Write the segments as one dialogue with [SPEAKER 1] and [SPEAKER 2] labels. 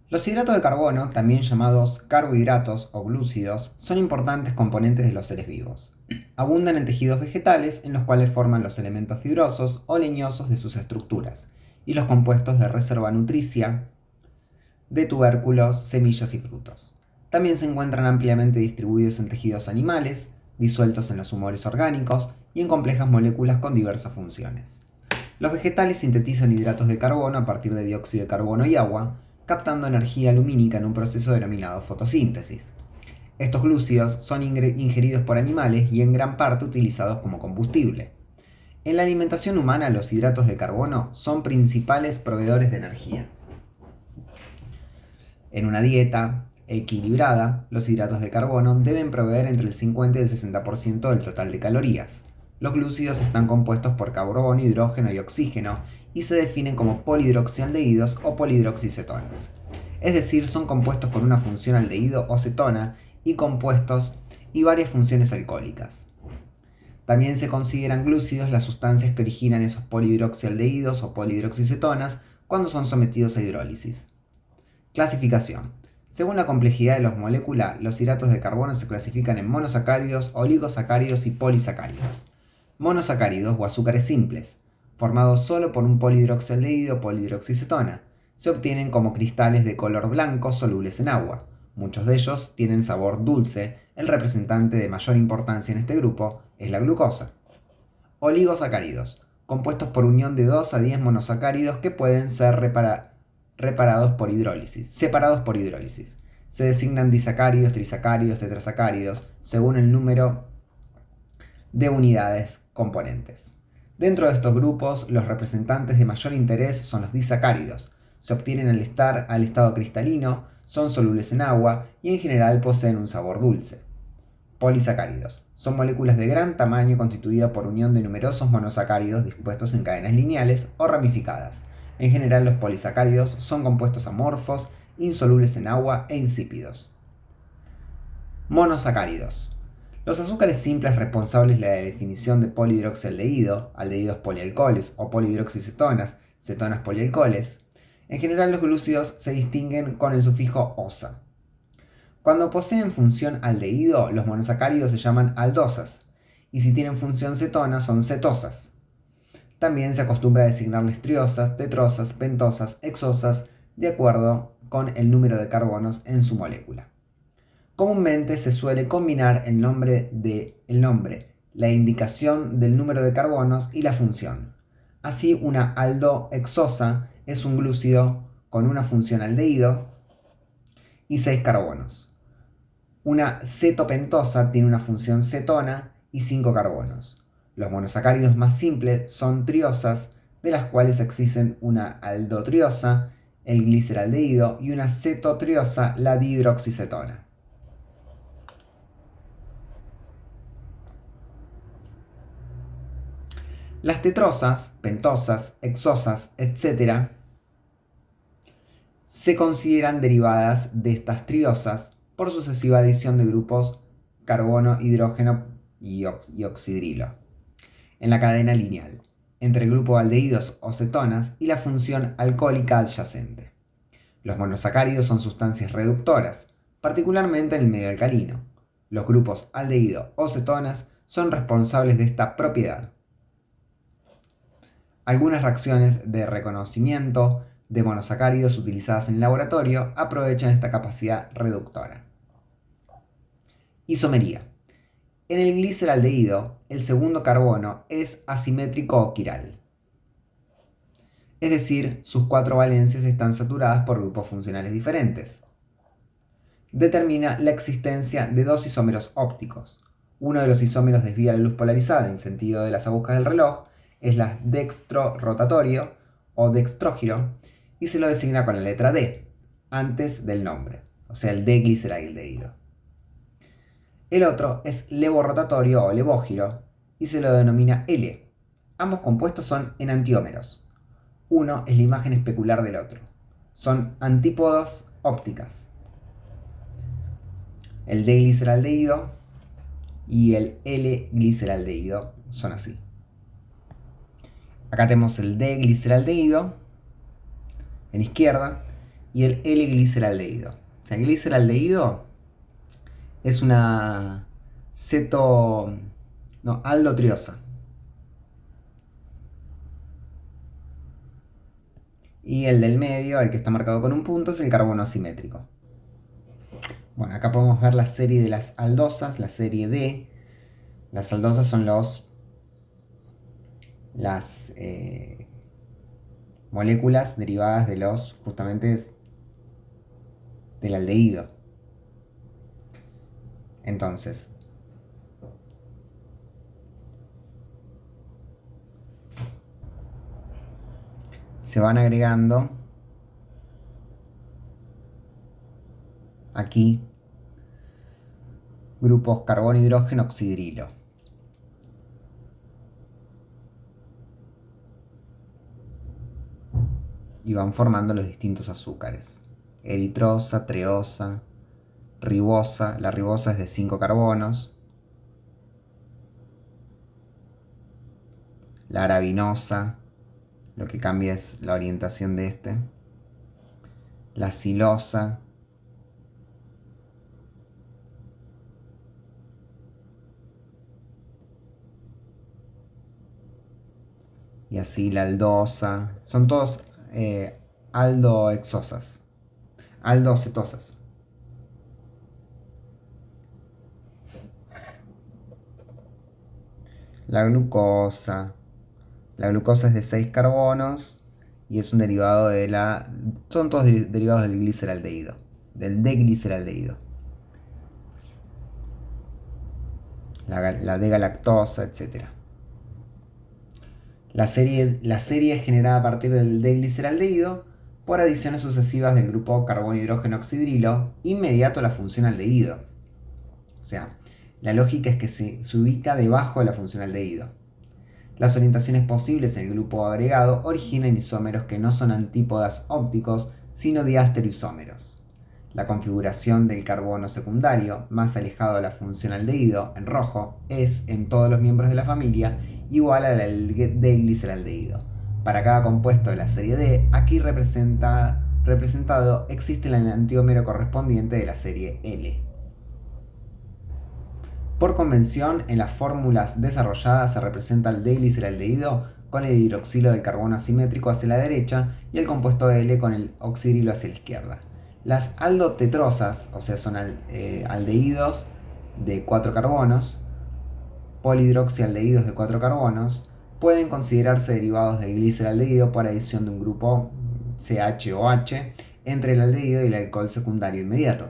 [SPEAKER 1] Los hidratos de carbono, también llamados carbohidratos o glúcidos, son importantes componentes de los seres vivos. Abundan en tejidos vegetales en los cuales forman los elementos fibrosos o leñosos de sus estructuras y los compuestos de reserva nutricia de tubérculos, semillas y frutos. También se encuentran ampliamente distribuidos en tejidos animales, disueltos en los humores orgánicos y en complejas moléculas con diversas funciones. Los vegetales sintetizan hidratos de carbono a partir de dióxido de carbono y agua, captando energía lumínica en un proceso denominado fotosíntesis. Estos glúcidos son ingeridos por animales y en gran parte utilizados como combustible. En la alimentación humana, los hidratos de carbono son principales proveedores de energía. En una dieta equilibrada, los hidratos de carbono deben proveer entre el 50 y el 60% del total de calorías. Los glúcidos están compuestos por carbono, hidrógeno y oxígeno y se definen como polihidroxialdehídos o polihidroxicetonas. Es decir, son compuestos con una función aldehído o cetona y compuestos y varias funciones alcohólicas. También se consideran glúcidos las sustancias que originan esos polihidroxialdehídos o polihidroxicetonas cuando son sometidos a hidrólisis. Clasificación. Según la complejidad de las moléculas, los hidratos de carbono se clasifican en monosacáridos, oligosacáridos y polisacáridos. Monosacáridos o azúcares simples, formados solo por un polihidroxialdehído o polihidroxicetona, se obtienen como cristales de color blanco solubles en agua. Muchos de ellos tienen sabor dulce. El representante de mayor importancia en este grupo es la glucosa. Oligosacáridos, compuestos por unión de 2 a 10 monosacáridos que pueden ser separados por hidrólisis. Se designan disacáridos, trisacáridos, tetrasacáridos, según el número de unidades componentes. Dentro de estos grupos, los representantes de mayor interés son los disacáridos. Se obtienen al estado cristalino, son solubles en agua y en general poseen un sabor dulce. Polisacáridos. Son moléculas de gran tamaño constituidas por unión de numerosos monosacáridos dispuestos en cadenas lineales o ramificadas. En general, los polisacáridos son compuestos amorfos, insolubles en agua e insípidos. Monosacáridos. Los azúcares simples responsables de la definición de polihidroxialdehído, aldehídos polialcoholes o polihidroxicetonas, cetonas polialcoholes. En general, los glúcidos se distinguen con el sufijo osa. Cuando poseen función aldehído, los monosacáridos se llaman aldosas, y si tienen función cetona son cetosas. También se acostumbra a designarles triosas, tetrosas, pentosas, hexosas, de acuerdo con el número de carbonos en su molécula. Comúnmente se suele combinar el nombre, la indicación del número de carbonos y la función. Así, una aldohexosa es un glúcido con una función aldehído y 6 carbonos. Una cetopentosa tiene una función cetona y 5 carbonos. Los monosacáridos más simples son triosas, de las cuales existen una aldotriosa, el gliceraldehído, y una cetotriosa, la dihidroxicetona. Las tetrosas, pentosas, hexosas, etc., se consideran derivadas de estas triosas por sucesiva adición de grupos carbono, hidrógeno y oxidrilo en la cadena lineal, entre el grupo de aldehídos o cetonas y la función alcohólica adyacente. Los monosacáridos son sustancias reductoras, particularmente en el medio alcalino. Los grupos aldehído o cetonas son responsables de esta propiedad. Algunas reacciones de reconocimiento de monosacáridos utilizadas en el laboratorio aprovechan esta capacidad reductora. Isomería. En el gliceraldehído, el segundo carbono es asimétrico o quiral. Es decir, sus 4 valencias están saturadas por grupos funcionales diferentes. Determina la existencia de 2 isómeros ópticos. Uno de los isómeros desvía la luz polarizada en sentido de las agujas del reloj, es la dextrorotatorio o dextrógiro, y se lo designa con la letra D, antes del nombre, o sea, el D-gliceraldehído. El otro es levorotatorio o levógiro, y se lo denomina L. Ambos compuestos son enantiómeros. Uno es la imagen especular del otro. Son antípodas ópticas. El D-gliceraldehído y el L-gliceraldehído son así. Acá tenemos el D-gliceraldehído en izquierda y el L-gliceraldehído. O sea, el gliceraldehído es una aldotriosa. Y el del medio, el que está marcado con un punto, es el carbono asimétrico. Bueno, acá podemos ver la serie de las aldosas, la serie D. Las aldosas son las moléculas derivadas de justamente del aldehído. Entonces, se van agregando aquí grupos carbono, hidrógeno, oxidrilo. Y van formando los distintos azúcares. Eritrosa, treosa, ribosa. La ribosa es de 5 carbonos. La arabinosa, lo que cambia es la orientación de este. La silosa. Y así la aldosa. Son todos aldocetosas. La glucosa. La glucosa es de 6 carbonos y es un derivado de son todos derivados del gliceraldehído, del D-gliceraldehído. La D-galactosa, etc. La serie es generada a partir del D-gliceraldehído por adiciones sucesivas del grupo carbono, hidrógeno, oxidrilo inmediato a la función aldehído. O sea, la lógica es que se ubica debajo de la función aldehído. Las orientaciones posibles en el grupo agregado originan isómeros que no son antípodas ópticos, sino diastereoisómeros. La configuración del carbono secundario, más alejado de la función aldehído, en rojo, es, en todos los miembros de la familia, igual a la del D-gliceraldehído. Para cada compuesto de la serie D, aquí representado existe el enantiómero correspondiente de la serie L. Por convención, en las fórmulas desarrolladas se representa el D-gliceraldehído con el hidroxilo del carbono asimétrico hacia la derecha y el compuesto L con el oxidrilo hacia la izquierda. Las aldotetrosas, o sea, son aldehídos de 4 carbonos, polihidroxialdehídos de 4 carbonos, pueden considerarse derivados del gliceraldehído por adición de un grupo CH o H entre el aldehído y el alcohol secundario inmediato.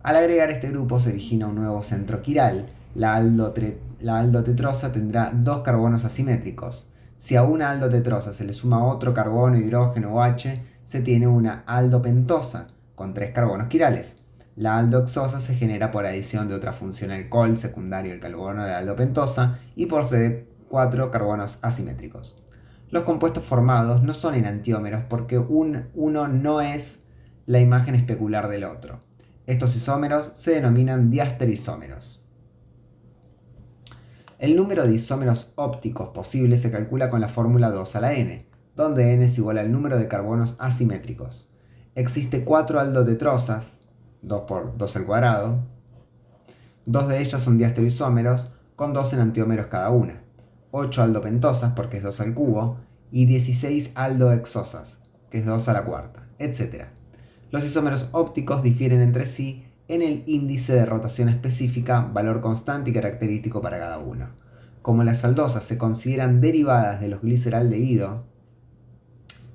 [SPEAKER 1] Al agregar este grupo se origina un nuevo centro quiral. La aldotetrosa tendrá 2 carbonos asimétricos. Si a una aldotetrosa se le suma otro carbono, hidrógeno o H, se tiene una aldopentosa con 3 carbonos quirales. La aldoxosa se genera por adición de otra función alcohol secundario, el carbono de aldopentosa, y posee 4 carbonos asimétricos. Los compuestos formados no son enantiómeros porque uno no es la imagen especular del otro. Estos isómeros se denominan diastereoisómeros. El número de isómeros ópticos posibles se calcula con la fórmula 2 a la n, donde n es igual al número de carbonos asimétricos. Existe 4 aldotetrosas, 2 por 2 al cuadrado. 2 de ellas son diastereoisómeros con 2 enantiómeros cada una. 8 aldopentosas, porque es 2 al cubo, y 16 aldohexosas, que es 2 a la cuarta, etc. Los isómeros ópticos difieren entre sí en el índice de rotación específica, valor constante y característico para cada uno. Como las aldosas se consideran derivadas de los gliceraldehídos,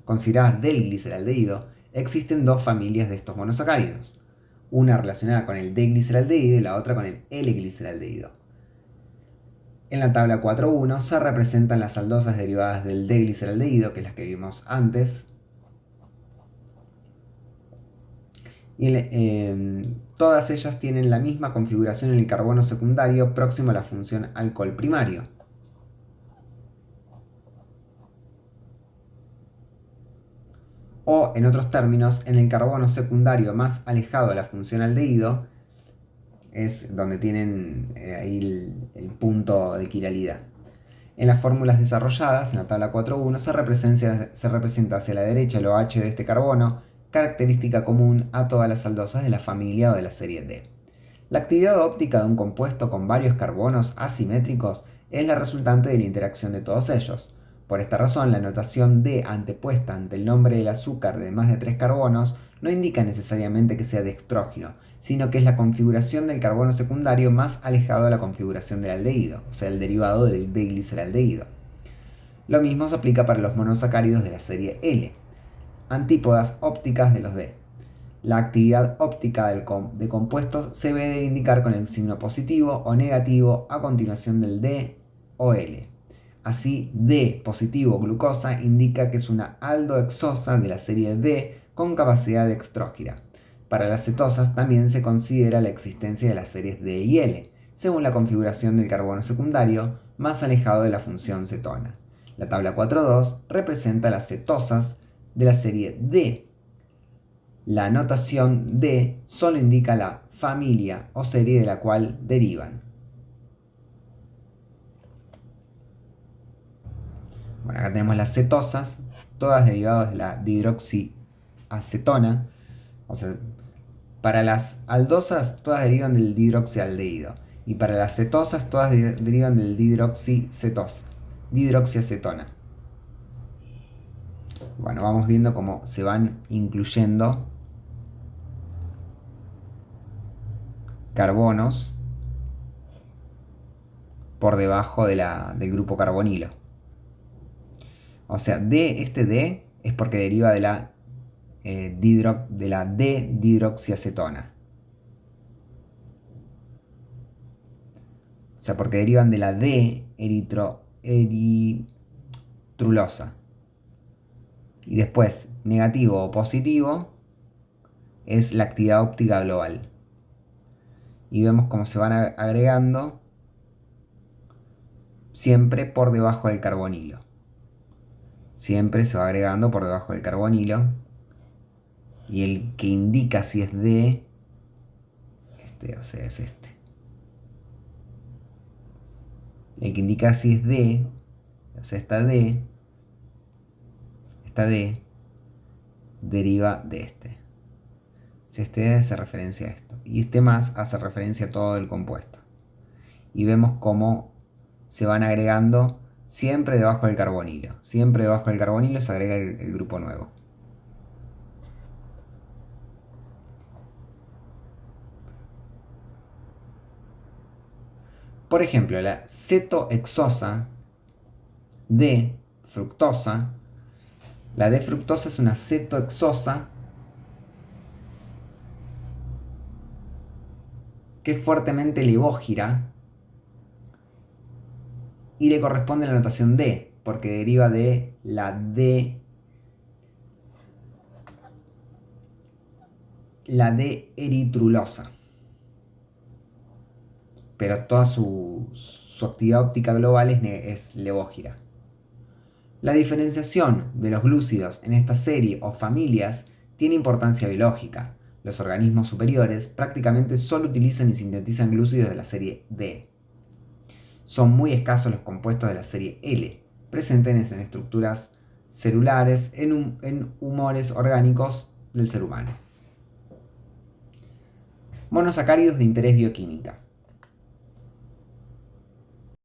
[SPEAKER 1] consideradas del gliceraldehído, existen 2 familias de estos monosacáridos, una relacionada con el D-gliceraldehído y la otra con el L-gliceraldehído. En la tabla 4.1 se representan las aldosas derivadas del D-gliceraldehído, que es las que vimos antes, y todas ellas tienen la misma configuración en el carbono secundario próximo a la función alcohol primario. O, en otros términos, en el carbono secundario más alejado de la función aldehído es donde tienen ahí el punto de quiralidad. En las fórmulas desarrolladas, en la tabla 4.1, se representa hacia la derecha el OH de este carbono, característica común a todas las aldosas de la familia o de la serie D. La actividad óptica de un compuesto con varios carbonos asimétricos es la resultante de la interacción de todos ellos. Por esta razón, la notación D antepuesta ante el nombre del azúcar de más de 3 carbonos no indica necesariamente que sea dextrógeno, sino que es la configuración del carbono secundario más alejado de la configuración del aldehído, o sea, el derivado del D-gliceraldehído. Lo mismo se aplica para los monosacáridos de la serie L, antípodas ópticas de los D. La actividad óptica de compuestos se debe indicar con el signo positivo o negativo a continuación del D o L. Así, D positivo glucosa indica que es una aldohexosa de la serie D con capacidad dextrógira. Para las cetosas también se considera la existencia de las series D y L, según la configuración del carbono secundario más alejado de la función cetona. La tabla 4.2 representa las cetosas de la serie D. La notación D solo indica la familia o serie de la cual derivan. Bueno, acá tenemos las cetosas, todas derivadas de la dihidroxiacetona. O sea, para las aldosas todas derivan del dihidroxialdehído. Y para las cetosas todas derivan del dihidroxiacetona. Bueno, vamos viendo cómo se van incluyendo carbonos por debajo del grupo carbonilo. O sea, este D es porque deriva de la D-dihidroxiacetona. O sea, porque derivan de la D-eritrulosa. Y después, negativo o positivo, es la actividad óptica global. Y vemos cómo se van agregando siempre por debajo del carbonilo. Siempre se va agregando por debajo del carbonilo. Y el que indica si es D, o sea, es este. El que indica si es D, o sea, esta D deriva de este. Si este D hace referencia a esto. Y este más hace referencia a todo el compuesto. Y vemos cómo se van agregando siempre debajo del carbonilo. Siempre debajo del carbonilo se agrega el grupo nuevo. Por ejemplo, la cetohexosa de fructosa. La D-fructosa es una cetohexosa que es fuertemente levógira y le corresponde la notación D, porque deriva de la D-eritrulosa. Pero toda su actividad óptica global es levógira. La diferenciación de los glúcidos en esta serie o familias tiene importancia biológica. Los organismos superiores prácticamente solo utilizan y sintetizan glúcidos de la serie D. Son muy escasos los compuestos de la serie L, presentes en estructuras celulares en humores orgánicos del ser humano. Monosacáridos de interés bioquímica.